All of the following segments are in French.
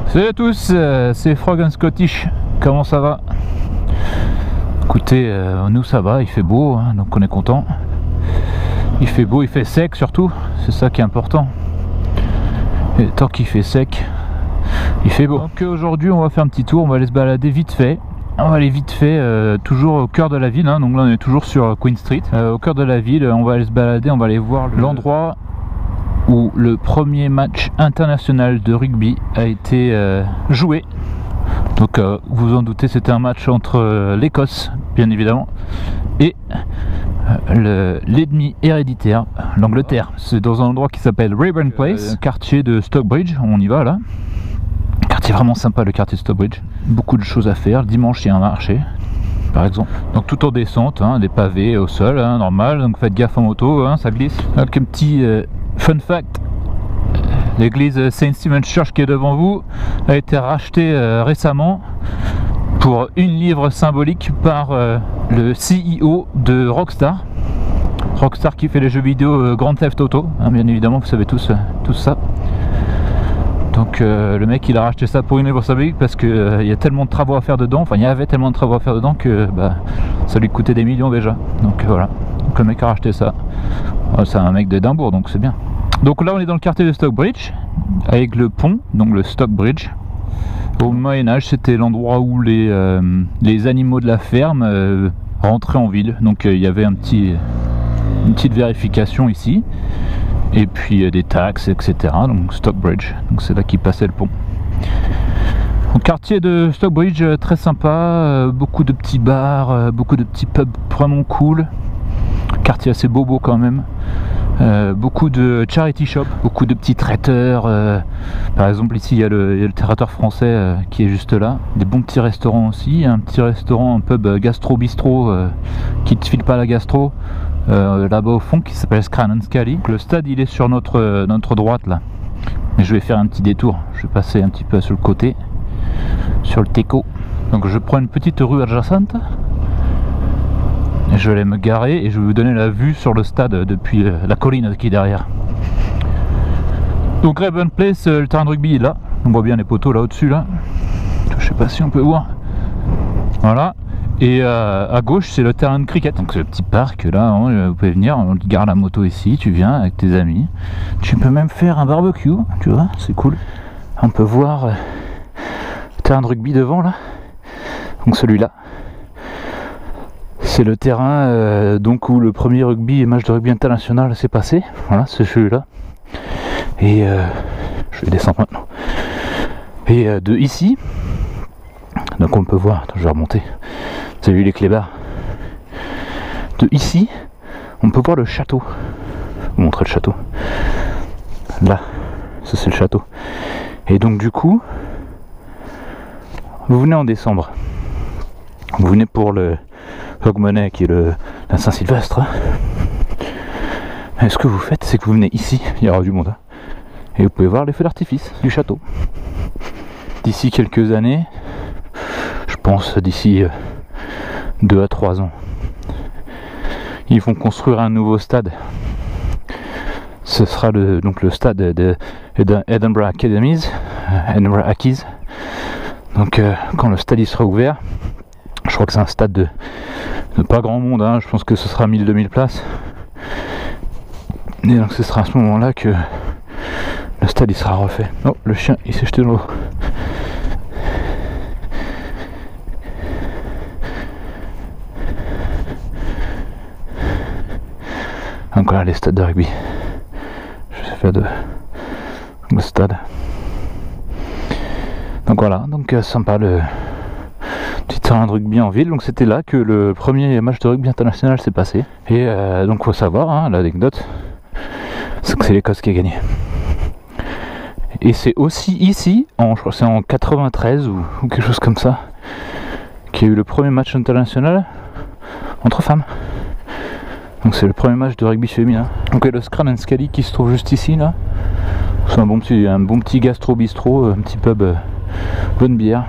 Salut à tous, c'est Frog and Scottish, comment ça va? Écoutez, nous ça va, il fait beau, hein, donc on est content. Il fait beau, il fait sec surtout, c'est ça qui est important. Et tant qu'il fait sec, il fait beau. Donc aujourd'hui on va faire un petit tour, on va aller se balader vite fait. On va aller vite fait, toujours au cœur de la ville, hein, donc là on est toujours sur Queen Street. Au cœur de la ville, on va aller se balader, on va aller voir l'endroit où le premier match international de rugby a été joué. Donc vous en doutez, c'était un match entre l'Écosse, bien évidemment, et l'ennemi héréditaire, l'Angleterre. C'est dans un endroit qui s'appelle Raeburn Place, quartier de Stockbridge, on y va là. Quartier vraiment sympa, le quartier de Stockbridge. Beaucoup de choses à faire, le dimanche il y a un marché par exemple. Donc tout en descente, hein, des pavés au sol, hein, normal, donc faites gaffe en moto, hein, ça glisse. Donc un petit fun fact, l'église Saint Stephen's Church qui est devant vous a été rachetée récemment pour 1 livre symbolique par le CEO de Rockstar. Rockstar qui fait les jeux vidéo Grand Theft Auto, hein, bien évidemment, vous savez tous ça. Donc le mec il a racheté ça pour 1 livre symbolique parce qu'il y a tellement de travaux à faire dedans, enfin il y avait tellement de travaux à faire dedans que ça lui coûtait des millions déjà. Donc voilà, donc le mec a racheté ça. C'est un mec d'Édimbourg donc c'est bien. Donc là on est dans le quartier de Stockbridge avec le pont, donc le Stockbridge. Au Moyen-Âge c'était l'endroit où les animaux de la ferme rentraient en ville. Donc il y avait une petite vérification ici. Et puis des taxes, etc. Donc Stockbridge, donc c'est là qui passait le pont. Au quartier de Stockbridge, très sympa, beaucoup de petits bars, beaucoup de petits pubs vraiment cool. Quartier assez bobo quand même. Beaucoup de charity shops, beaucoup de petits traiteurs. Par exemple ici il y a le traiteur français qui est juste là. Des bons petits restaurants aussi, un petit restaurant, un pub gastro-bistrot qui te file pas la gastro. Là-bas au fond qui s'appelle Scran and Scally. Le stade il est sur notre droite là. Mais je vais faire un petit détour, je vais passer un petit peu sur le côté, sur le Teco. Donc je prends une petite rue adjacente. Et je vais aller me garer et je vais vous donner la vue sur le stade depuis la colline qui est derrière. Donc Raeburn Place, le terrain de rugby est là. On voit bien les poteaux là au-dessus là. Je sais pas si on peut voir. Voilà. Et à gauche c'est le terrain de cricket, donc c'est le petit parc là, hein, vous pouvez venir, on garde la moto ici, tu viens avec tes amis, tu peux même faire un barbecue, tu vois, c'est cool. On peut voir le terrain de rugby devant là, donc celui-là, c'est le terrain donc où le premier match de rugby international s'est passé, voilà, c'est celui-là. Et je vais descendre maintenant. Et de ici, donc on peut voir, attends, je vais remonter. Salut les clébards. De ici, on peut voir le château. Je vais vous montrer le château. Là, ça c'est le château. Et donc du coup, vous venez en décembre. Vous venez pour le Hogmanay qui est la Saint-Sylvestre. Et ce que vous faites, c'est que vous venez ici, il y aura du monde. Hein, et vous pouvez voir les feux d'artifice du château. D'ici quelques années, je pense d'ici 2 à 3 ans, ils vont construire un nouveau stade. Ce sera donc le stade de Edinburgh Academy, Edinburgh Ackies. Donc quand le stade il sera ouvert, je crois que c'est un stade de pas grand monde, hein, je pense que ce sera 1000-2000 places. Et donc ce sera à ce moment là que le stade il sera refait. Oh, le chien il s'est jeté dans l'eau. Donc voilà les stades de rugby. Je vais faire le stade. Donc voilà, donc sympa le petit terrain de rugby en ville. Donc c'était là que le premier match de rugby international s'est passé. Et donc faut savoir, hein, l'anecdote, c'est que c'est l'Écosse qui a gagné. Et c'est aussi ici, je crois que c'est en 93 ou quelque chose comme ça, qu'il y a eu le premier match international entre femmes. Donc c'est le premier match de rugby féminin. Donc le Scran and Scally qui se trouve juste ici là. C'est un bon petit gastro-bistrot, un petit pub, bonne bière,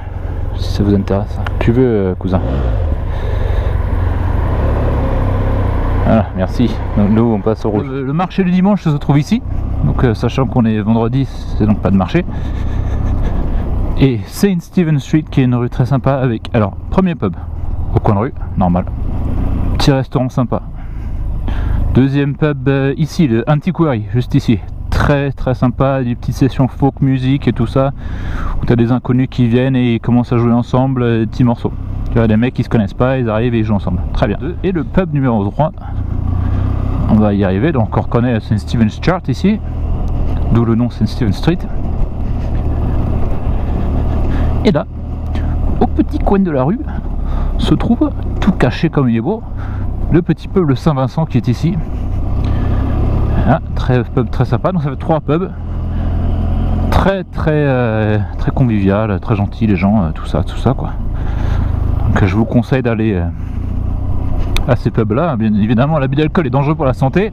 si ça vous intéresse. Tu veux cousin? Voilà, merci. Donc, nous on passe au rouge. Le marché du dimanche se trouve ici. Donc sachant qu'on est vendredi, c'est donc pas de marché. Et Saint Stephen Street qui est une rue très sympa avec, alors premier pub au coin de rue, normal, petit restaurant sympa. Deuxième pub ici, le Antiquary, juste ici, très sympa, des petites sessions folk music et tout ça, où tu as des inconnus qui viennent et ils commencent à jouer ensemble des petits morceaux. Tu vois, des mecs qui se connaissent pas, ils arrivent et ils jouent ensemble, très bien. Et le pub numéro 3, on va y arriver, donc on reconnaît Saint Stephen's Chart ici, d'où le nom Saint Stephen Street. Et là, au petit coin de la rue, se trouve, tout caché comme il est beau, le petit pub le Saint-Vincent qui est ici. Ah, pub très sympa, donc ça fait 3 pubs. Très convivial, très gentil les gens, tout ça quoi. Donc je vous conseille d'aller à ces pubs là. Bien évidemment, l'abus d'alcool est dangereux pour la santé.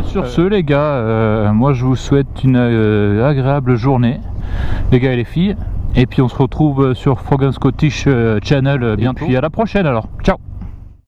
Sur ce les gars, moi je vous souhaite une agréable journée, les gars et les filles. Et puis on se retrouve sur Frog & Scottish Channel bientôt. Et puis à la prochaine alors, ciao.